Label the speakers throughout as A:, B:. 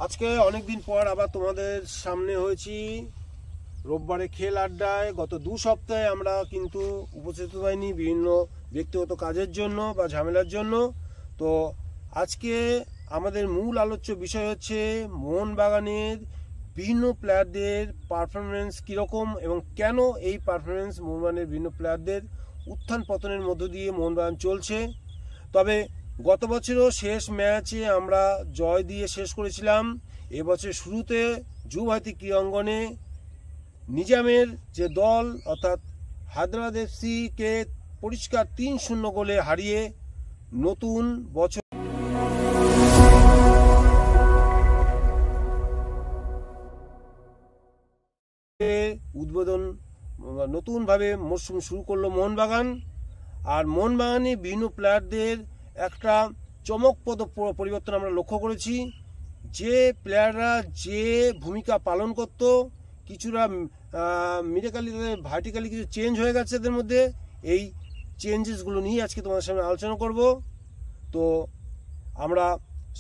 A: আজকে অনেক দিন পর আবার তোমাদের সামনে হয়েছি রোববারে খেল আড্ডায়। গত 2 সপ্তাহে আমরা কিন্তু উপস্থিত হইনি বিভিন্ন ব্যক্তিগত কাজের জন্য বা ঝামেলার জন্য। তো আজকে আমাদের মূল আলোচ্য বিষয় হচ্ছে মোহনবাগানের বিভিন্ন প্লেয়ারদের পারফরমেন্স কীরকম এবং কেন এই পারফরমেন্স মোহনবাগানের বিভিন্ন প্লেয়ারদের উত্থান পতনের মধ্য দিয়ে মোহনবাগান চলছে। তবে গত বছরও শেষ ম্যাচে আমরা জয় দিয়ে শেষ করেছিলাম। এবছর শুরুতে যুবভারতী ক্রীড়াঙ্গনে নিজামের যে দল অর্থাৎ হায়দ্রাবাদ এফসিকে পরিষ্কার 3-0 গোলে হারিয়ে নতুন বছর উদ্বোধন নতুনভাবে মরশুম শুরু করলো মোহনবাগান। আর মোহনবাগানে বিভিন্ন প্লেয়ারদের একটা চমকপ্রদ পরিবর্তন আমরা লক্ষ্য করেছি। যে প্লেয়াররা যে ভূমিকা পালন করত কিছুটা মিডিয়াকালি ভার্টিক্যালি কিছু চেঞ্জ হয়ে গেছে এদের মধ্যে। এই চেঞ্জেসগুলো নিয়ে আজকে তোমাদের সামনে আলোচনা করব। তো আমরা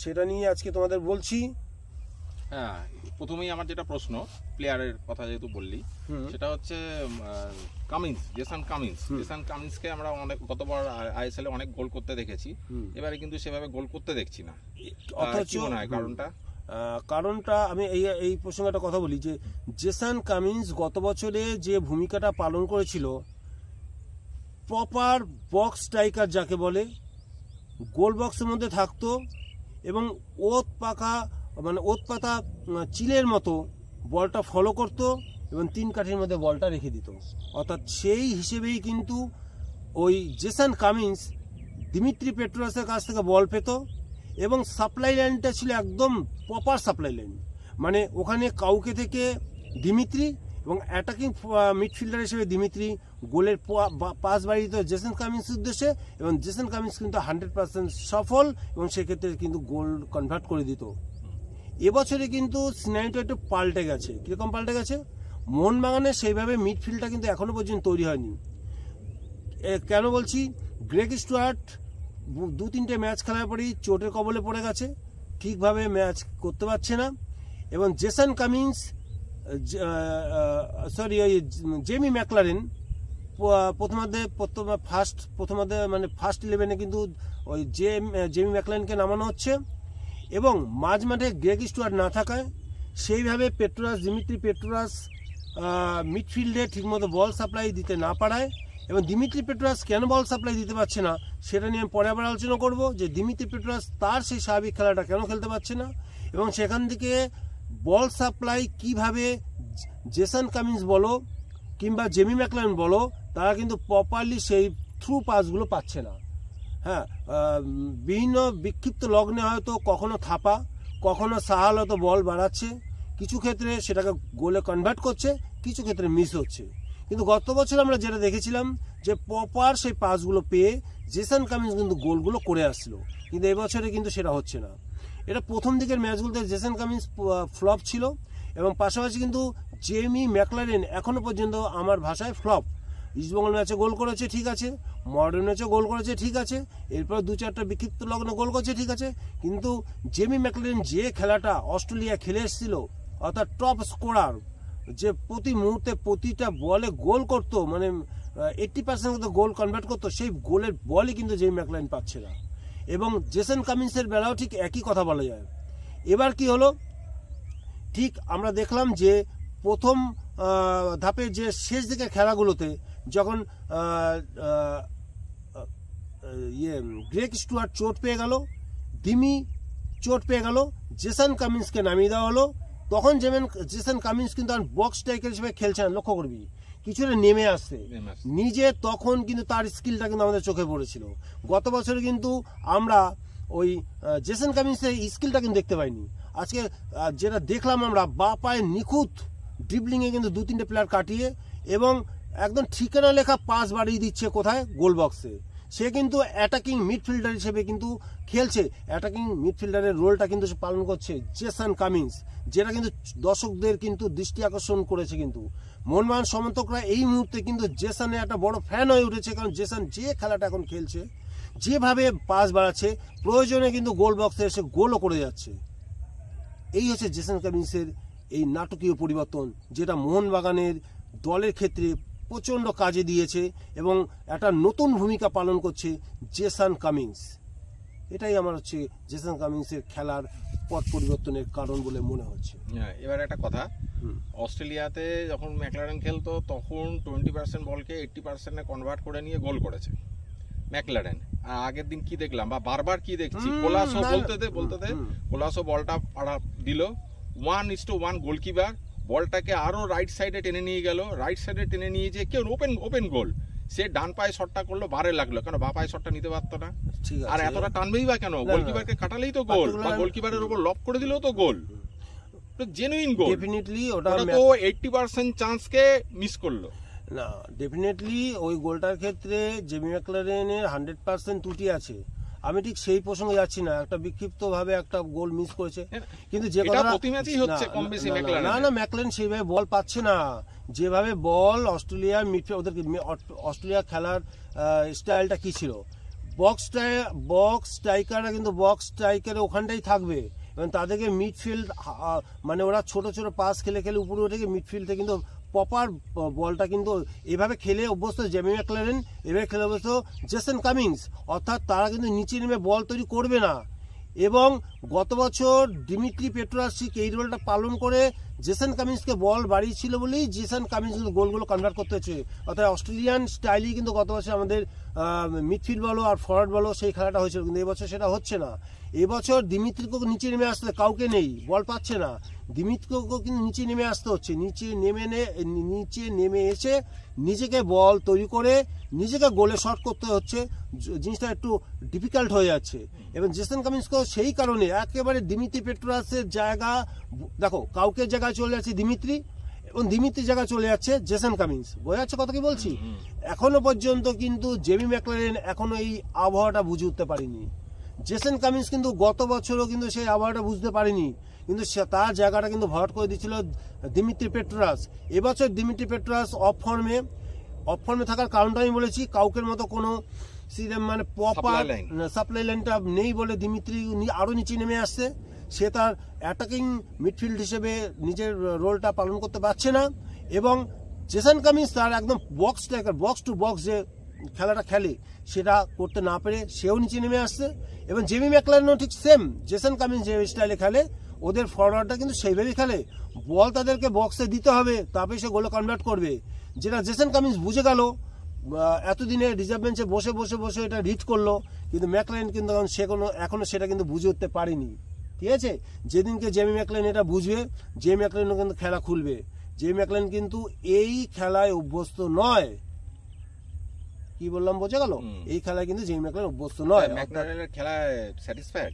A: সেটা নিয়ে আজকে তোমাদের বলছি।
B: হ্যাঁ, প্রথমেই আমার যেটা প্রশ্ন, প্লেয়ারের কথা যেহেতু বললি, সেটা হচ্ছে জেসন কামিন্সকে আমরা গতবার আইএসএল এ অনেক গোল করতে দেখেছি, এবারে কিন্তু সেভাবে গোল করতে দেখছি না। কি মনে হয়
A: কারণটা আমি এই প্রসঙ্গে একটা কথা বলি যে জেসন কামিন্স গত বছরে যে ভূমিকাটা পালন করেছিল, প্রপার বক্স স্ট্রাইকার যাকে বলে, গোল বক্সের মধ্যে থাকতো এবং ওত পাতা চিলের মতো বলটা ফলো করতো এবং 3 কাঠির মধ্যে বলটা রেখে দিত। অর্থাৎ সেই হিসেবেই কিন্তু ওই জেসন কামিন্স দিমিত্রি পেট্রোসের কাছ থেকে বল পেত এবং সাপ্লাই লাইনটা ছিল একদম প্রপার সাপ্লাই লাইন। মানে ওখানে কাউকে থেকে দিমিত্রি এবং অ্যাটাকিং মিডফিল্ডার হিসেবে দিমিত্রি গোলের পাস বাড়িয়ে দিত জেসন কামিন্সের উদ্দেশ্যে এবং জেসন কামিন্স কিন্তু 100% সফল এবং সেক্ষেত্রে কিন্তু গোল কনভার্ট করে দিত। এবছরে কিন্তু সিনারিটা একটু পাল্টে গেছে। কীরকম পাল্টে গেছে? মোহনবাগানের সেইভাবে মিডফিল্ডটা কিন্তু এখনও পর্যন্ত তৈরি হয়নি। কেন বলছি? গ্রেগ স্টুয়ার্ট 2-3টে ম্যাচ খেলার পরেই চোটের কবলে পড়ে গেছে, ঠিকভাবে ম্যাচ করতে পারছে না। এবং Jason Cummins Jamie McLaren first 11-এ কিন্তু ওই জেমি ম্যাকলারেনকে নামানো হচ্ছে এবং মাঝ মাঠে গ্রেগ স্টুয়ার্ট না থাকায় সেইভাবে দিমিত্রি পেট্রোস মিডফিল্ডে ঠিকমতো বল সাপ্লাই দিতে না পারায় এবং দিমিত্রি পেট্রোস কেন বল সাপ্লাই দিতে পারছে না সেটা নিয়ে আমি পরে আবার আলোচনা করব যে দিমিত্রি পেট্রোস তার সেই স্বাভাবিক খেলাটা কেন খেলতে পারছে না এবং সেখান থেকে বল সাপ্লাই কিভাবে জেসন কামিন্স বলো কিংবা জেমি ম্যাকলারেন বলো তারা কিন্তু প্রপারলি সেই থ্রু পাসগুলো পাচ্ছে না। হ্যাঁ, বিভিন্ন বিক্ষিপ্ত লগ্নে হয়তো কখনো থাপা, কখনো সাহাল হয়তো বল বাড়াচ্ছে, কিছু ক্ষেত্রে সেটাকে গোলে কনভার্ট করছে, কিছু ক্ষেত্রে মিস হচ্ছে। কিন্তু গত বছর আমরা যেটা দেখেছিলাম যে প্রপার সেই পাসগুলো পেয়ে জেসন কামিন্স কিন্তু গোলগুলো করে আসছিল, কিন্তু এবছরে কিন্তু সেটা হচ্ছে না। এটা প্রথম দিকের ম্যাচগুলোতে জেসন কামিন্স ফ্লপ ছিল এবং পাশাপাশি কিন্তু জেমি ম্যাকলারেন এখনও পর্যন্ত আমার ভাষায় ফ্লপ। ইস্টবেঙ্গল ম্যাচে গোল করেছে ঠিক আছে, মডার্ন ম্যাচে গোল করেছে ঠিক আছে, এরপর 2-4টা বিক্ষিপ্ত লগ্নে গোল করেছে ঠিক আছে, কিন্তু জেমি ম্যাকলারেন যে খেলাটা অস্ট্রেলিয়া খেলে এসেছিল অর্থাৎ টপ স্কোরার, যে প্রতি মুহূর্তে প্রতিটা বলে গোল করতো, মানে 80% গোল কনভার্ট করতো, সেই গোলের বলই কিন্তু জেমি ম্যাকলারেন পাচ্ছে না। এবং জেসন কামিন্সের বেলাও ঠিক একই কথা বলা যায়। এবার কি হলো, ঠিক আমরা দেখলাম যে প্রথম ধাপের যে শেষ দিকের খেলাগুলোতে যখন গ্রেগ স্টুয়ার্ট চোট পেয়ে গেল, দিমি চোট পেয়ে গেল, জেসন কামিন্সকে নামিয়ে দেওয়া হলো, তখন জেসন কামিন্স কিন্তু আর বক্স স্ট্রাইকার হিসেবে খেলছে না, লক্ষ্য করবি কিছুটা নেমে আসছে নিজে, তখন কিন্তু তার স্কিলটা কিন্তু আমাদের চোখে পড়েছিল। গত বছরে কিন্তু আমরা ওই জেসন কামিন্সের স্কিলটা কিন্তু দেখতে পাইনি। আজকে যেটা দেখলাম আমরা বা পায়ে নিখুঁত ড্রিবলিংয়ে কিন্তু 2-3টে প্লেয়ার কাটিয়ে এবং একদম ঠিকানা লেখা পাস বাড়িয়ে দিচ্ছে কোথায়, গোল বক্সে। সে কিন্তু অ্যাটাকিং মিডফিল্ডার হিসেবে কিন্তু খেলছে, অ্যাটাকিং মিডফিল্ডারের রোলটা কিন্তু সে পালন করছে জেসন কামিন্স, যেটা কিন্তু দর্শকদের কিন্তু দৃষ্টি আকর্ষণ করেছে। কিন্তু মোহনবাগান সমর্থকরা এই মুহূর্তে কিন্তু জেসনের একটা বড় ফ্যান হয়ে উঠেছে, কারণ জেসন যে খেলাটা এখন খেলছে, যেভাবে পাস বাড়াচ্ছে, প্রয়োজনে কিন্তু গোল বক্সে এসে গোলও করে যাচ্ছে। এই হচ্ছে জেসন কামিন্সের এই নাটকীয় পরিবর্তন, যেটা মোহনবাগানের দলের ক্ষেত্রে প্রচণ্ড কাজে দিয়েছে এবং একটা নতুন ভূমিকা পালন করছে জেসন কামিন্স। এটাই আমার হচ্ছে জেসন কামিন্সের খেলার পথ পরিবর্তনের কারণ বলে মনে হচ্ছে।
B: হ্যাঁ, এবার একটা কথা, অস্ট্রেলিয়াতে যখন ম্যাকলারেন খেলতো তখন 20% বলকে 80% কনভার্ট করে নিয়ে গোল করেছে ম্যাকলারেন। আর আগের দিন কি দেখলাম বা বারবার কি দেখছি, কোলাসো বলতে কোলাসো বলটা দিল 1:1 গোলকিপার বলটাকে আরো রাইট সাইডে টেনে নিয়ে গেল, রাইট সাইডে টেনে নিয়ে যে কেউ ওপেন গোল, সে ডান পায়ে শটটা করলো, বারে লাগলো, কেন বা পায়ে শটটা নিতে পারতো না? আর এতটা টানবেই বা কেন? গোলকিপারকে কাটালেই তো গোল, বা গোলকিপারের উপর লক করে দিলেও তো গোল, জেনুইন গোল।
A: ডেফিনেটলি ওটা
B: তো 80% চান্সকে মিস করলো
A: না, ডেফিনেটলি ওই গোলটার ক্ষেত্রে জেমি ম্যাকলারেনের 100% ত্রুটি আছে। আমি ঠিক সেই প্রসঙ্গে যাচ্ছি না, একটা বিক্ষিপ্ত ভাবে একটা গোল মিস করেছে, কিন্তু যে কথাটা
B: প্রতি ম্যাচেই হচ্ছে কম বেশি ম্যাকলারেন।
A: না ম্যাকলারেন সেইভাবে বল পাচ্ছে না, যেভাবে বল অস্ট্রেলিয়ার মিডফিল্ড, ওদের অস্ট্রেলিয়া খেলার স্টাইলটা কি ছিল, বক্স স্ট্রাইকাররা কিন্তু বক্স স্ট্রাইকারে ওখানটাই থাকবে এবং তাদেরকে মিডফিল্ড মানে ওরা ছোট ছোট পাস খেলে উপরে উঠে গিয়ে মিডফিল্ডে কিন্তু প্রপার বলটা কিন্তু এভাবে খেলে অভ্যস্ত জেমি ম্যাকলারেন, এভাবে খেলে অভ্যস্ত জেসন কামিন্স, অর্থাৎ তারা কিন্তু নিচে নেমে বল তৈরি করবে না। এবং গত বছর দিমিত্রি পেট্রোরাসিক এই রোলটা পালন করে জেসন কামিন্সকে বল বাড়িয়েছিল বলেই জেসন কামিন্স কিন্তু গোলগুলো কনভার্ট করতে হচ্ছে। অর্থাৎ অস্ট্রেলিয়ান স্টাইলই কিন্তু গত বছর আমাদের মিডফিল্ড বলো আর ফরওয়ার্ড বলো সেই খেলাটা হয়েছিল, কিন্তু এবছর সেটা হচ্ছে না। এবছর দিমিত্রিকে নিচে নেমে আসতে কাউকে নেই, বল পাচ্ছে না, দিমিত্রিকে কিন্তু নিচে নেমে আসতে হচ্ছে, নিচে নেমে এসে নিজেকে বল তৈরি করে নিজেকে গোলে শট করতে হচ্ছে, জিনিসটা একটু ডিফিকাল্ট হয়ে যাচ্ছে। এবং জেসন কামিন্সকেও সেই কারণে একেবারে দিমিত্রি পেট্রোরাসের জায়গা, দেখো কাউকে জায়গায় চলে যাচ্ছে দিমিত্রি এবং দিমিত্রির জায়গায় চলে যাচ্ছে জেসন কামিন্স, বোঝা যাচ্ছে কথা কি বলছি? এখনো পর্যন্ত কিন্তু জেমি ম্যাকলারেন এখনো এই আবহাওয়াটা বুঝে উঠতে পারেনি। জেসন কামিন্স কিন্তু গত বছরও কিন্তু সেই আবহাওয়াটা বুঝতে পারেনি, কিন্তু তার জায়গাটা কিন্তু ভরাট করে দিচ্ছিল দিমিত্রি পেট্রোরাস। এবছর দিমিত্রি পেট্রোরাস অফ ফর্মে থাকার কারণটা আমি বলেছি, কাউকের মতো কোনো মানে প্রপার সাপ্লাই লাইনটা নেই বলে দিমিত্রি আরও নিচে নেমে আসছে, সে তার অ্যাটাকিং মিডফিল্ড হিসেবে নিজের রোলটা পালন করতে পারছে না। এবং জেসন কামিন্স তার একদম বক্স টু বক্স যে খেলাটা খেলে সেটা করতে না পেরে সেও নিচে নেমে আসছে। এবং জেমি ম্যাকলারেনও ঠিক সেম, জেসন কামিন্স যে স্টাইলে খেলে ওদের ফরওয়ার্ডটা কিন্তু সেইভাবেই খেলে, বল তাদেরকে বক্সে দিতে হবে তারপরে সে গোলে কনভার্ট করবে, যেটা জেসন কামিন্স বুঝে গেল, এতদিনে রিজার্ভ বেঞ্চে বসে এটা রিড করলো, কিন্তু ম্যাকলারেন কিন্তু এখনো সেটা কিন্তু বুঝে উঠতে পারেনি। ঠিক আছে, যেদিনকে জেমি ম্যাকলারেন এটা বুঝবে, জেমি ম্যাকলারেনও কিন্তু খেলা খুলবে। জেমি ম্যাকলারেন কিন্তু এই খেলায় অভ্যস্ত নয়, কি বললাম বোঝা গেল? এই খেলায় কিন্তু জেমি ম্যাকলারেন অভ্যস্ত নয়।
B: ম্যাকলারেনের খেলায় স্যাটিসফাইড?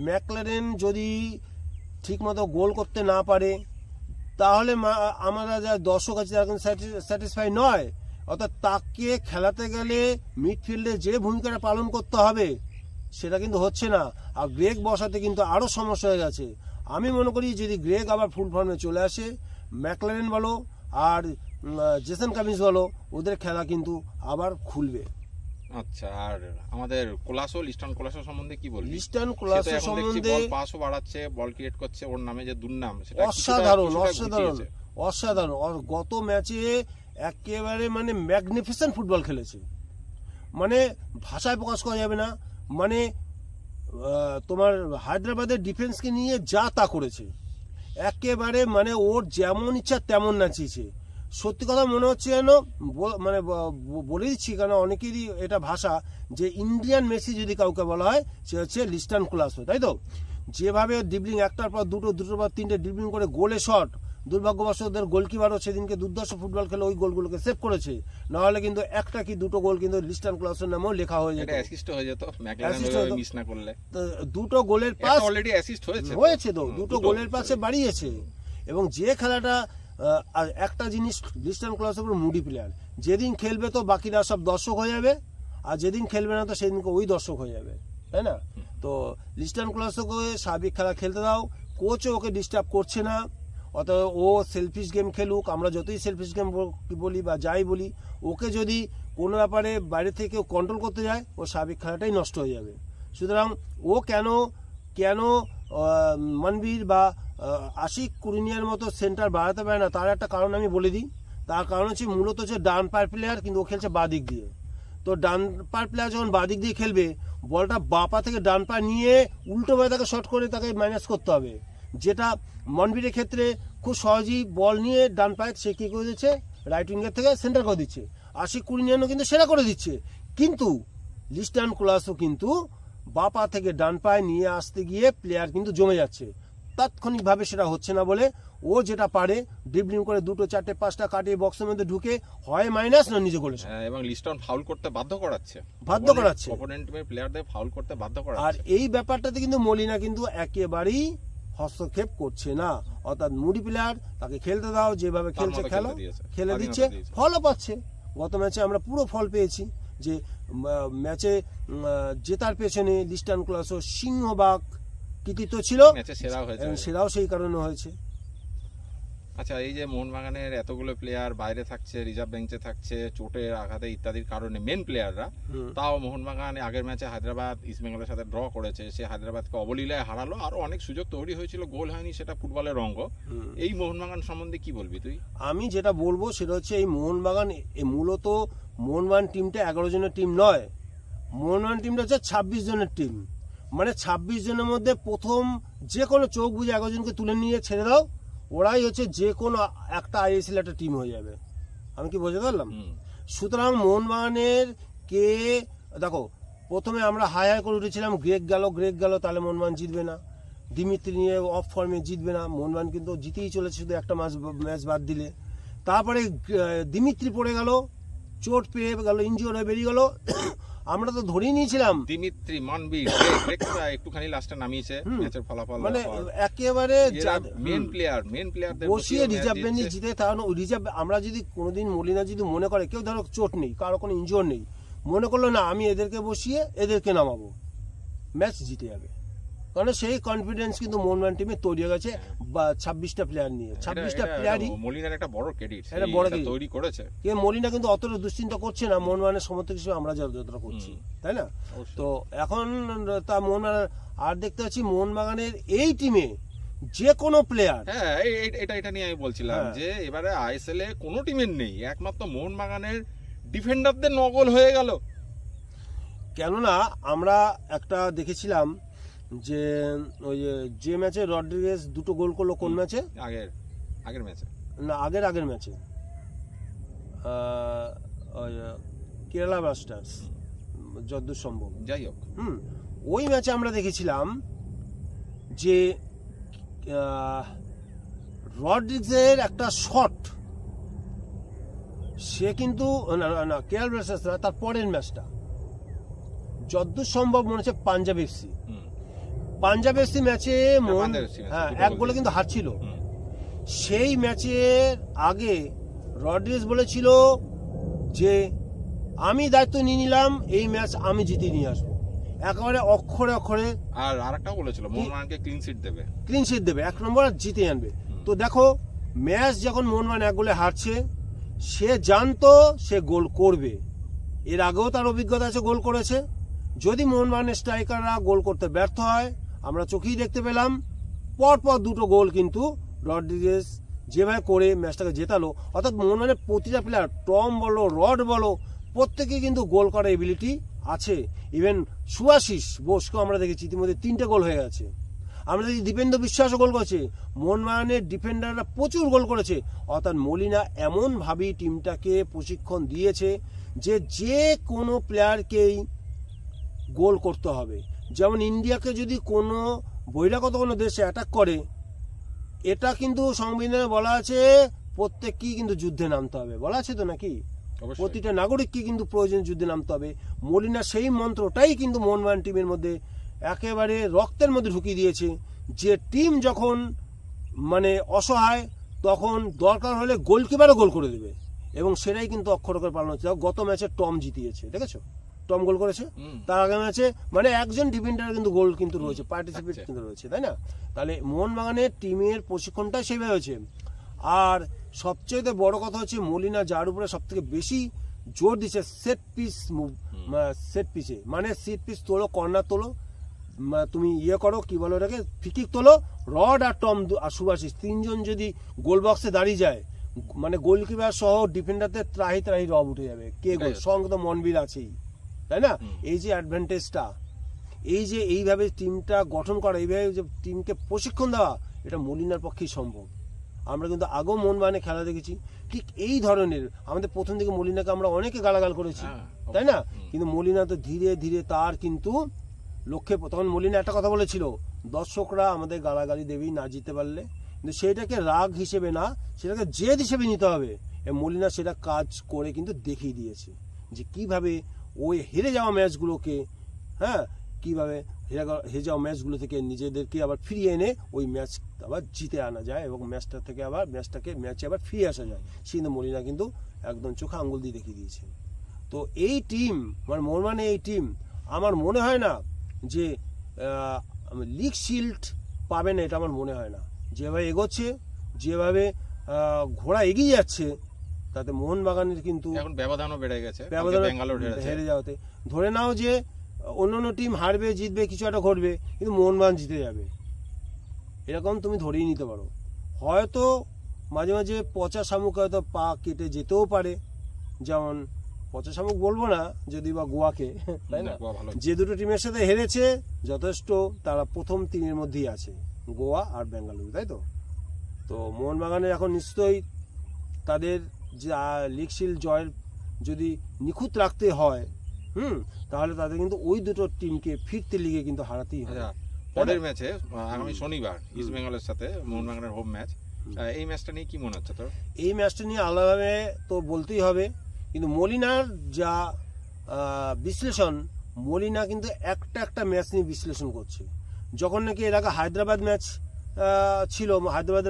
A: ম্যাকলারেন যদি ঠিকমতো গোল করতে না পারে তাহলে আমরা যা দর্শক আছে তারা কিন্তু স্যাটিসফাই নয়। অর্থাৎ তাকে খেলাতে গেলে মিডফিল্ডে যে ভূমিকাটা পালন করতে হবে সেটা কিন্তু হচ্ছে না। আর গ্রেগ বসাতে কিন্তু আরও সমস্যা হয়ে গেছে। আমি মনে করি যদি গ্রেগ আবার ফুল ফর্মে চলে আসে, ম্যাকলারেন বলো আর জেসন কামিন্স বলো, ওদের খেলা কিন্তু আবার খুলবে।
B: আচ্ছা, আর আমাদের লিস্টন কোলাসো সম্বন্ধে কি বলবি?
A: লিস্টন কোলাসো সম্বন্ধে
B: বল পাসও বাড়াচ্ছে, বল ক্রিয়েট করছে, ওর নামে যে দুর্নাম সেটা
A: অসাধারণ। গত ম্যাচে একেবারে মানে ম্যাগনিফিসেন্ট ফুটবল খেলেছে, মানে ভাষায় প্রকাশ করা যাবে না। মানে তোমার হায়দ্রাবাদের ডিফেন্সকে নিয়ে যা তা করেছে, একেবারে মানে ওর যেমন ইচ্ছা তেমন নাচিয়েছে। সত্যি কথা মনে হচ্ছে যেন মানে বলে দিচ্ছি, কারণ অনেকেরই এটা ভাষা, যে ইন্ডিয়ান মেসি যদি কাউকে বলা হয় সে হচ্ছে লিস্টন কোলাসো, তাই তো? যেভাবে ড্রিবলিং একটার পর দুটোর পর তিনটে ড্রিবলিং করে গোলে শট, দুর্ভাগ্যবশত ওদের গোলকিপারও সেদিনকে দুর্দর্শ ফুটবল খেলে ওই গোলগুলোকে সেভ করেছে, নাহলে কিন্তু একটা কি দুটো গোল কিন্তু লিস্টন কোলাসোর নামেও লেখা হয়ে যেত, দুটো গোলের পাস
B: অলরেডি অ্যাসিস্ট
A: হয়েছে তো, দুটো গোলের পাশে বাড়িয়েছে। এবং যে খেলাটা আর একটা জিনিস, লিস্টন কোলাসো মুডি প্লেয়ার, যেদিন খেলবে তো বাকিরা সব দর্শক হয়ে যাবে, আর যেদিন খেলবে না তো সেদিনকে ওই দর্শক হয়ে যাবে, তাই না? তো লিস্টন কোলাসোকে স্বাভাবিক খেলা খেলতে দাও, কোচও ওকে ডিস্টার্ব করছে না। অতএব ও সেলফিশ গেম খেলুক, আমরা যতই সেলফিশ গেম বলি বা যাই বলি, ওকে যদি কোনো ব্যাপারে বাইরে থেকে কন্ট্রোল করতে যায় ও স্বাভাবিক খেলাটাই নষ্ট হয়ে যাবে। সুতরাং ও কেন মনবীর বা আশিক কুরিনিয়ার মতো সেন্টার বাড়াতে পারে না, তার একটা কারণ আমি বলে দিই। তার কারণ হচ্ছে মূলত হচ্ছে ডান পায়ের প্লেয়ার, কিন্তু ও খেলছে বাঁ দিক দিয়ে। তো ডান পায়ের প্লেয়ার যখন বাঁ দিক দিয়ে খেলবে, বলটা বাঁ পা থেকে ডান পা নিয়ে উল্টো পায়ে তাকে শট করে তাকে মাইনাস করতে হবে, যেটা মনবীরের ক্ষেত্রে খুব সহজেই বল নিয়ে ডান পায়ে সে কী করে দিচ্ছে, রাইট উইঙ্গের থেকে সেন্টার করে দিচ্ছে। আশিক কুরিনিয়ানও কিন্তু সেটা করে দিচ্ছে, কিন্তু লিস্টান কোলাসও কিন্তু বাঁ পা থেকে ডান পায়ে নিয়ে আসতে গিয়ে প্লেয়ার কিন্তু জমে যাচ্ছে। তাৎক্ষণিকভাবে সেটা হচ্ছে না বলে ও যেটা পারে ড্রিবলিং করে 2, 4, 5টা কাটিয়ে বক্সের মধ্যে ঢুকে হয় মাইনাস না নিজে গোল।
B: এবং লিস্টন ফাউল করতে বাধ্য করাচ্ছে, অপোনেন্ট প্লেয়ারদের ফাউল করতে বাধ্য করাচ্ছে।
A: আর এই ব্যাপারটাতে কিন্তু মলিনা কিন্তু একেবারেই হস্তক্ষেপ করছে না, অর্থাৎ মুডি প্লেয়ার তাকে খেলতে দাও, যেভাবে খেলছে খেলে দিচ্ছে, ফলও পাচ্ছে। গত ম্যাচে আমরা পুরো ফল পেয়েছি, যে ম্যাচে জেতার পেছনে লিস্টান কোলাসও সিংহভাগ কৃতিত্ব ছিল, সেরাও সেই কারণে হয়েছে।
B: আচ্ছা, এই যে মোহনবাগানের এতগুলো প্লেয়ার বাইরে থাকছে, রিজার্ভ বেঞ্চে থাকছে, চোটের আঘাতে ইত্যাদির কারণে মেন প্লেয়াররা, তাও মোহনবাগান আগের ম্যাচে হায়দ্রাবাদ ইস্টবেঙ্গলের সাথে ড্র করেছে, সে হায়দ্রাবাদকে অবলীলায় হারালো, আরো অনেক সুযোগ তৈরি হয়েছিল, গোল হয়নি, সেটা ফুটবলের অঙ্গ। এই মোহনবাগান সম্বন্ধে কি বলবি তুই?
A: আমি যেটা বলবো সেটা হচ্ছে, এই মোহনবাগান মূলত মোহনবাগান টিমটা 11 জনের টিম নয়, মোহনবাগান টিমটা হচ্ছে 26 জনের টিম। মানে 26 জনের মধ্যে প্রথম যে কোনো চোখ বুঝে 11 জনকে তুলে নিয়ে ছেড়ে দাও, ওরাই হচ্ছে যে কোনো একটা আইএসএল একটা টিম হয়ে যাবে। আমি কি বুঝতে পারলাম? সুতরাং মোহনবাগানের কে দেখো, প্রথমে আমরা হাই করে উঠেছিলাম গ্রেগ গেল তাহলে মোহনবাগান জিতবে না, দিমিত্রি নিয়ে অফ ফর্মে জিতবে না, মোহনবাগান কিন্তু জিতেই চলেছে শুধু একটা ম্যাচ বাদ দিলে। তারপরে দিমিত্রি পড়ে গেল, চোট পেয়ে গেল, ইনজিওর হয়ে বেরিয়ে গেল, আমরা তো ধরেই নিয়েছিলাম
B: দিমিত্রি মনবীর একটুখানি লাস্টে নামিয়েছে ম্যাচের ফলাফল,
A: মানে একেবারে
B: মেন প্লেয়ারদের
A: বসিয়ে রিজার্ভ বেঞ্চে জিতে। কারণ রিজার্ভ আমরা যদি কোনোদিন মলিনা যদি মনে করে কেউ ধরো চোট নেই, কারো কোনো ইনজিওর নেই, মনে করলো না আমি এদেরকে বসিয়ে এদেরকে নামাবো, ম্যাচ জিতে যাবে। কারণ সেই কনফিডেন্স কিন্তু মোহনবাগান টিমে তৈরি হয়ে গেছে 26টা প্লেয়ার নিয়ে। 26টা প্লেয়ারই
B: মলিনার একটা বড় ক্রেডিট,
A: এটা বড়
B: তৈরি করেছে।
A: কে মলিনা কিন্তু অতটা দুশ্চিন্তা করছে না মোহনবাগানের সমর্থক হিসেবে আমরা যতটা করছি, তাই না? তো এখন তা মোহনবাগান আর দেখতে পাচ্ছি মোহনবাগানের এই টিমে যে কোনো প্লেয়ার,
B: হ্যাঁ এটা নিয়ে আমি বলছিলাম যে এবারে আইএসএল এ কোনো টিমের নেই, একমাত্র মোহনবাগানের ডিফেন্ডারদের 9 গোল হয়ে গেল।
A: কেননা আমরা একটা দেখেছিলাম যে ওই যে ম্যাচে রড্রিগেজ 2টো গোল করলো, কোন ম্যাচে?
B: আগের ম্যাচে
A: না, আগের ম্যাচে কেরালা ব্লাস্টার্স যতদূর সম্ভব,
B: যাই হোক,
A: ওই ম্যাচে আমরা দেখেছিলাম যে রড্রিগেজের একটা শট, সে কিন্তু না কেরালা ব্লাস্টার্স না, তার পরের ম্যাচটা যতদূর সম্ভব মনে হচ্ছে পাঞ্জাব এফসি ম্যাচে হ্যাঁ 1 গোলে কিন্তু হারছিল। সেই ম্যাচের আগে রড্রিগেজ বলেছিল যে আমি দায়িত্ব নিয়ে নিলাম, এই ম্যাচ আমি জিতে নিয়ে আসবো, একেবারে অক্ষরে অক্ষরে।
B: আর আরেকটা বলেছিল মোহনবাগানকে ক্লিন শিট দেবে, 1 নম্বর জিতে আনবে। তো দেখো ম্যাচ যখন মোহনবাগান 1 গোলে হারছে, সে জানতো সে গোল করবে, এর আগেও তার অভিজ্ঞতা আছে, গোল করেছে। যদি মোহনবাগানের স্ট্রাইকাররা গোল করতে ব্যর্থ হয়, আমরা চোখেই দেখতে পেলাম পরপর 2টো গোল কিন্তু রড্রিগেজ যেভাবে করে ম্যাচটাকে জেতালো। অর্থাৎ মোহনবাগানের প্রতিটা প্লেয়ার, টম বলো রড বলো, প্রত্যেকেই কিন্তু গোল করার এবিলিটি আছে। ইভেন সুভাশিস বোসকেও আমরা দেখেছি ইতিমধ্যে 3টে গোল হয়ে গেছে। আমরা দেখি দীপেন্দ্র বিশ্বাসও গোল করেছে, মোহনবাগানের ডিফেন্ডাররা প্রচুর গোল করেছে। অর্থাৎ মলিনা এমনভাবেই টিমটাকে প্রশিক্ষণ দিয়েছে যে কোনো প্লেয়ারকেই গোল করতে হবে। যেমন ইন্ডিয়াকে যদি কোনো বহিরাগত কোনো দেশে অ্যাটাক করে, এটা কিন্তু সংবিধানে বলা আছে প্রত্যেককেই কিন্তু যুদ্ধে নামতে হবে, বলা আছে তো নাকি? প্রতিটা নাগরিককে কিন্তু প্রয়োজনীয় যুদ্ধে নামতে হবে। মলিনা সেই মন্ত্রটাই কিন্তু মোহনবাগান টিমের মধ্যে একেবারে রক্তের মধ্যে ঢুকিয়ে দিয়েছে, যে টিম যখন মানে অসহায় তখন দরকার হলে গোলকিপারও গোল করে দেবে, এবং সেটাই কিন্তু অক্ষর অক্ষরে পালন হচ্ছে। গত ম্যাচে টম জিতিয়েছে, দেখেছো? টম গোল করেছে, তার আগে ম্যাচে মানে একজন ডিফেন্ডার কিন্তু গোল কিন্তু রয়েছে, পার্টিসিপেট কিন্তু রয়েছে, তাই না? তাহলে মোহনবাগানের টিমের প্রশিক্ষণটাই সেইভাবে হয়েছে। আর সবচেয়ে বড় কথা হচ্ছে মলিনা যার উপরে সব থেকে বেশি জোর দিচ্ছে সেট পিসে, মানে সেট পিস তোলো, কর্নার তোলো,
A: তুমি ইয়ে করো, কি বলো ওটাকে, ফ্রিকিক তোলো, রড আর টম আর সুভাশিস তিনজন যদি গোল বক্সে দাঁড়িয়ে যায়, মানে গোলকিপার সহ ডিফেন্ডারদের ত্রাহি ত্রাহি রব উঠে যাবে, কে গোল, সঙ্গে তো মনবীর আছেই, তাই না? এই যে অ্যাডভান্টেজটা, এই যে এইভাবে টিমটা গঠন করা, এইভাবে যে টিমকে প্রশিক্ষণ দেওয়া, এটা মলিনার পক্ষেই সম্ভব। আমরা কিন্তু আগেও মোহনবাগানে খেলা দেখেছি ঠিক এই ধরনের। আমাদের প্রথম দিকে মলিনাকে আমরা অনেকে গালাগাল করেছি, তাই না? কিন্তু মলিনা তো ধীরে ধীরে তার কিন্তু লক্ষ্যে, তখন মলিনা একটা কথা বলেছিল, দর্শকরা আমাদের গালাগালি দেবেই না জিততে পারলে, কিন্তু সেটাকে রাগ হিসেবে না, সেটাকে জেদ হিসেবে নিতে হবে। মলিনা সেটা কাজ করে কিন্তু দেখিয়ে দিয়েছে যে কিভাবে ওই হেরে যাওয়া ম্যাচগুলোকে, হ্যাঁ, কিভাবে হেরে যাওয়া ম্যাচগুলো থেকে নিজেদেরকে আবার ফিরিয়ে এনে ওই ম্যাচ আবার জিতে আনা যায় এবং ম্যাচটা থেকে আবার ম্যাচে আবার ফিরে আসা যায়। সে কিন্তু মলিনা কিন্তু একদম চোখে আঙ্গুল দিয়ে দেখিয়ে দিয়েছে। তো এই টিম, মানে মোহনবাগানের এই টিম, আমার মনে হয় না যে লিগ শিল্ড পাবে না, এটা আমার মনে হয় না। যেভাবে এগোচ্ছে, যেভাবে ঘোড়া এগিয়ে যাচ্ছে, তাতে মোহনবাগানের কিন্তু
B: এখন ব্যবধানও বেড়ে গেছে,
A: ব্যবধান
B: বেঙ্গালোর
A: হেরে যাওয়াতে। ধরে নাও যে অন্যান্য টিম হারবে, জিতবে, কিছু একটা ঘটবে, কিন্তু মোহনবাগান জিতে যাবে, এরকম তুমি ধরেই নিতে পারো। হয়তো মাঝে মাঝে পচা শামুক হয়তো পা কেটে যেতেও পারে, যেমন পচা শামুক বলবো না যদি বা গোয়াকে, তাই না? যে দুটো টিমের সাথে হেরেছে যথেষ্ট, তারা প্রথম তিনের মধ্যেই আছে, গোয়া আর বেঙ্গালুরু, তাই তো? তো মোহনবাগানের এখন নিশ্চয়ই তাদের যে লিগ শিল্ড জয়ের যদি নিখুঁত রাখতে হয়, তাহলে তাদের কিন্তু ওই দুটো টিমকে ফিরতে লিগে কিন্তু হারাতেই হবে।
B: পরের ম্যাচে আগামী শনিবার ইস্ট বেঙ্গলের সাথে মোহনবাগানের হোম ম্যাচ, এই ম্যাচটা নিয়ে কি মনে হচ্ছে তোর?
A: এই ম্যাচটা নিয়ে আলাদাভাবে তো বলতেই হবে, কিন্তু মলিনার যা বিশ্লেষণ, মলিনা কিন্তু একটা ম্যাচ নিয়ে বিশ্লেষণ করছে। যখন নাকি এর আগে হায়দ্রাবাদ ম্যাচ ছিল, হায়দ্রাবাদ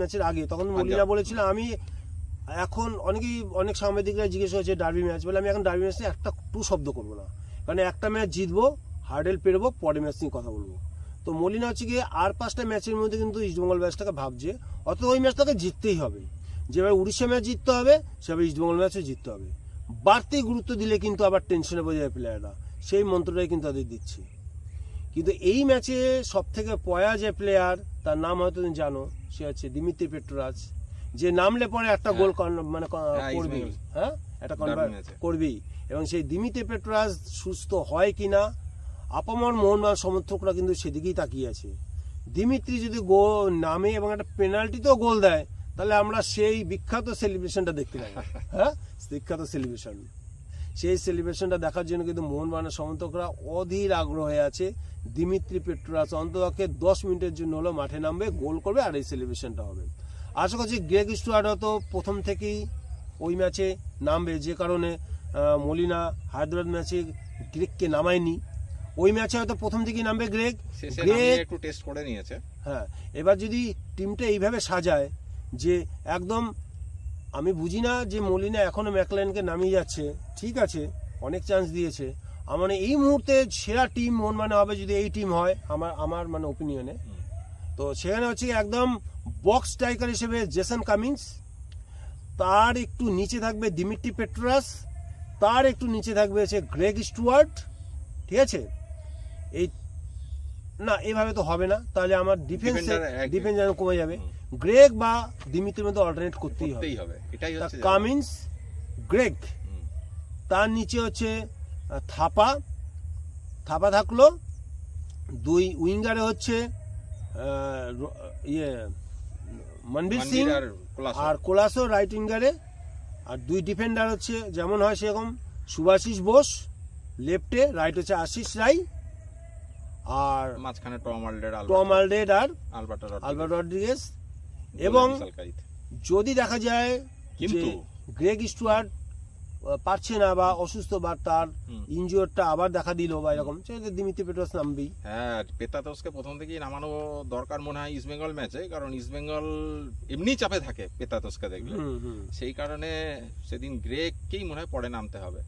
A: ম্যাচের আগে, তখন মলিনা বলেছিল আমি এখন, অনেক সাংবাদিকরা জিজ্ঞেস হয়েছে ডার্বি ম্যাচ, বলে আমি এখন ডার্বি ম্যাচ নিয়ে একটা শব্দ করবো না, কারণ একটা ম্যাচ জিতবো, হার্ডেল পেরোবো, পরের ম্যাচ নিয়ে কথা বলবো। তো মলিনা হচ্ছে গিয়ে আর 5টা ম্যাচের মধ্যে কিন্তু ইস্টবেঙ্গল ম্যাচটাকে ভাবছে, অর্থাৎ ওই ম্যাচটাকে জিততেই হবে, যেভাবে উড়িষ্যা ম্যাচ জিততে হবে সেভাবে ইস্টবেঙ্গল ম্যাচও জিততে হবে। বাড়তি গুরুত্ব দিলে কিন্তু আবার টেনশনে পড়ে যায় প্লেয়াররা, সেই মন্ত্রটাই কিন্তু তাদের দিচ্ছে। কিন্তু এই ম্যাচে সব থেকে পয়া যে প্লেয়ার, তার নাম হয়তো তুমি জানো, সে হচ্ছে দিমিত্রি পেট্রোরাস, যে নামলে পরে একটা গোল মানে করবি, হ্যাঁ, একটা কনভার্ট করবি। এবং সেই দিমিত্রি পেট্রোরাস সুস্থ হয় কিনা, আপামর মোহনবাগান সমর্থকরা কিন্তু সেদিকেই তাকিয়ে আছে। দিমিত্রি যদি গোল নামে এবং একটা পেনাল্টিতেও গোল দেয়, তাহলে আমরা সেই বিখ্যাত সেলিব্রেশনটা দেখতে পাই, হ্যাঁ, বিখ্যাত সেলিব্রেশন, সেই সেলিব্রেশনটা দেখার জন্য কিন্তু মোহনবাগানের সমর্থকরা অধীর আগ্রহ হয়ে আছে। দিমিত্রি পেট্রোরাস অন্ততপক্ষে 10 মিনিটের জন্য হলো মাঠে নামবে, গোল করবে, আর এই সেলিব্রেশনটা হবে। আশা করছি গ্রেগ স্টুয়ার্ট হয়তো প্রথম থেকেই ওই ম্যাচে নামবে, যে কারণে মলিনা হায়দ্রাবাদ ম্যাচে গ্রেগকে নামায়নি, ওই ম্যাচে হয়তো প্রথম থেকেই নামবে গ্রেগ
B: একটু টেস্ট করে নিয়েছে।
A: হ্যাঁ, এবার যদি টিমটা এইভাবে সাজায় যে একদম, আমি বুঝি না যে মলিনা এখনো ম্যাকলাইনকে নামিয়ে যাচ্ছে, ঠিক আছে, অনেক চান্স দিয়েছে, আমার এই মুহূর্তে সেরা টিম মোহনবাগান হবে যদি এই টিম হয়, আমার মানে ওপিনিয়নে। তো সেখানে হচ্ছে একদম বক্স স্ট্রাইকার হিসেবে জেসন কামিন্স, তার একটু নিচে থাকবে দিমিত্রি পেট্রোরাস, তার একটু নিচে থাকবে হচ্ছে গ্রেগ স্টুয়ার্ট, ঠিক আছে? এই না, এইভাবে তো হবে না, তাহলে আমার ডিফেন্স যেন কমে যাবে। গ্রেগ বা দিমিত্রির মধ্যে অল্টারনেট করতেই হবে। কামিন্স, গ্রেগ, তার নিচে হচ্ছে থাপা থাকলো, 2 উইঙ্গারে হচ্ছে মনবীর সিং আর কোলাসো রাইট উইঙ্গারে, আর 2 ডিফেন্ডার হচ্ছে যেমন হয় সেরকম, সুভাশিস বোস লেফটে, রাইট হচ্ছে আশিস রায়, আর
B: মাঝখানে টম
A: আলডেড আর আলবার্টো রড্রিগেজ। এবং যদি দেখা যায় যে গ্রেগ স্টুয়ার্ট পারছে না বা অসুস্থ বা তার ইনজিওরটা আবার দেখা দিল বা এরকম, দিমিত্রি পেট্রোরাস নামবেই।
B: হ্যাঁ, পেত্রাতোসকে প্রথম থেকেই নামানো দরকার মনে হয় ইস্ট বেঙ্গল ম্যাচে, কারণ ইস্ট বেঙ্গল এমনি চাপে থাকে পেত্রাতোসকে দেখলে, সেই কারণে সেদিন গ্রেগকেই মনে হয় পরে নামতে হবে।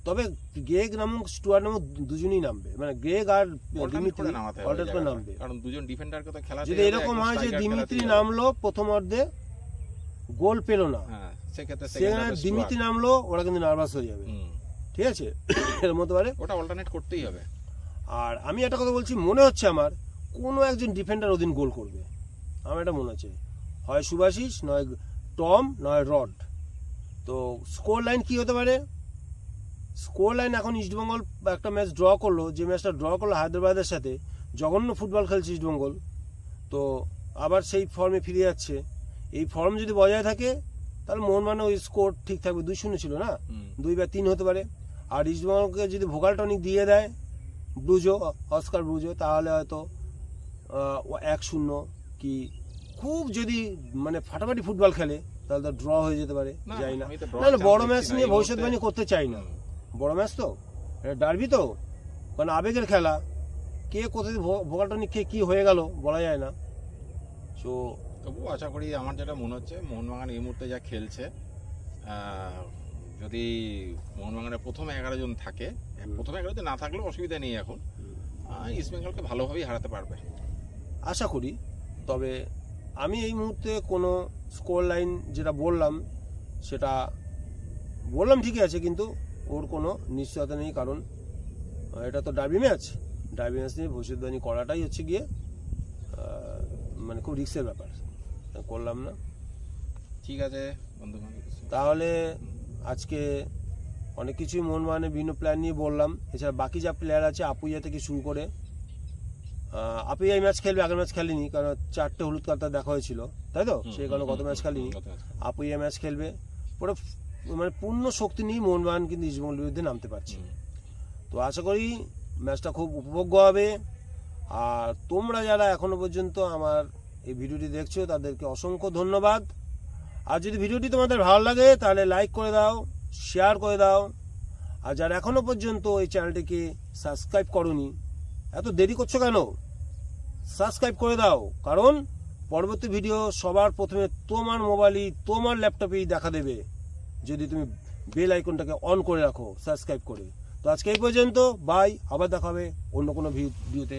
A: তবে গ্রেগ নামক স্টুয়ার্ট নামক দুজনেই নামবে, মানে গ্রেগ আর দিমিত্রি অল্টারনেট করে নামবে,
B: কারণ দুজন ডিফেন্ডারকে তো খেলা,
A: যদি এরকম হয় যে দিমিত্রি নামলো প্রথম অর্ধে গোল পেল না, সেখানে দিমিত্রি নামলো, ওরা কিন্তু নার্ভাস হয়ে যাবে, ঠিক আছে, এর মতো পারে,
B: ওটা অল্টারনেট করতেই হবে।
A: আর আমি একটা কথা বলছি, মনে হচ্ছে আমার কোনো একজন ডিফেন্ডার ওদিন গোল করবে, আমার এটা মনে হচ্ছে, হয় সুভাশিস, নয় টম, নয় রড। তো স্কোর লাইন কী হতে পারে? স্কোর লাইন এখন ইস্টবেঙ্গল একটা ম্যাচ ড্র করলো, যে ম্যাচটা ড্র করলো হায়দ্রাবাদের সাথে, জঘন্য ফুটবল খেলছে ইস্টবেঙ্গল, তো আবার সেই ফর্মে ফিরে যাচ্ছে। এই ফর্ম যদি বজায় থাকে তাহলে মোহনবাগান ওই স্কোর ঠিক থাকবে, 2-0 ছিল না, 2 বা 3 হতে পারে। আর ইস্টবেঙ্গলকে যদি ভোকাল টনিক দিয়ে দেয় ব্রুজো, অস্কার ব্রুজো, তাহলে হয়তো 1-0 কি, খুব যদি মানে ফাটাফাটি ফুটবল খেলে তাহলে তো ড্র হয়ে যেতে পারে, যাই না। না বড় ম্যাচ নিয়ে ভবিষ্যৎবাণী করতে চাই না, বড় ম্যাচ তো, এটা ডার্বি তো, কারণ আবেগের খেলা, কে কোথায় ভোকাল টনিক কে কী হয়ে গেল বলা যায় না। তো
B: তবু আশা করি, আমার যেটা মনে হচ্ছে মোহনবাগান এই মুহূর্তে যা খেলছে, যদি মোহনবাগানের প্রথম 11 জন থাকে, প্রথম 11 না থাকলেও অসুবিধা নেই, এখন ইস্টবেঙ্গলকে ভালোভাবেই হারাতে পারবে
A: আশা করি। তবে আমি এই মুহূর্তে কোনো স্কোর লাইন যেটা বললাম সেটা বললাম ঠিকই আছে, কিন্তু ওর কোনো নিশ্চয়তা নেই, কারণ এটা তো ডার্বি ম্যাচ নিয়ে ভবিষ্যৎবাণী করাটাই হচ্ছে গিয়ে মানে খুব রিস্কের ব্যাপার, করলাম না।
B: ঠিক আছে বন্ধু,
A: তাহলে আজকে অনেক কিছুই মোহনবাগানের বিভিন্ন প্ল্যান নিয়ে বললাম। এছাড়া বাকি যা প্লেয়ার আছে, আপুইয়া থেকে শুরু করে, আপুইয়া এই ম্যাচ খেলবে, আগের ম্যাচ খেলেনি, কারণ 4টে হলুদ কার্ড দেখা হয়েছিল, তাই তো, সেই কারণে গত ম্যাচ খেলেনি। আপুইয়া ম্যাচ খেলবে, পুরো মানে পূর্ণ শক্তি নিয়ে মোহনবাগান কিন্তু ইস্টবেঙ্গলের বিরুদ্ধে নামতে পারছে। তো আশা করি ম্যাচটা খুব উপভোগ্য হবে। আর তোমরা যারা এখনো পর্যন্ত আমার এই ভিডিওটি দেখছো তাদেরকে অসংখ্য ধন্যবাদ। আর যদি ভিডিওটি তোমাদের ভালো লাগে তাহলে লাইক করে দাও, শেয়ার করে দাও। আর যারা এখনো পর্যন্ত এই চ্যানেলটিকে সাবস্ক্রাইব করোনি, এত দেরি করছো কেন? সাবস্ক্রাইব করে দাও, কারণ পরবর্তী ভিডিও সবার প্রথমে তোমার মোবাইলই, তোমার ল্যাপটপেই দেখা দেবে, যদি তুমি বেল আইকনটাকে অন করে রাখো সাবস্ক্রাইব করে। তো আজকে এই পর্যন্ত, বাই, আবার দেখা হবে অন্য কোনো ভিডিওতে।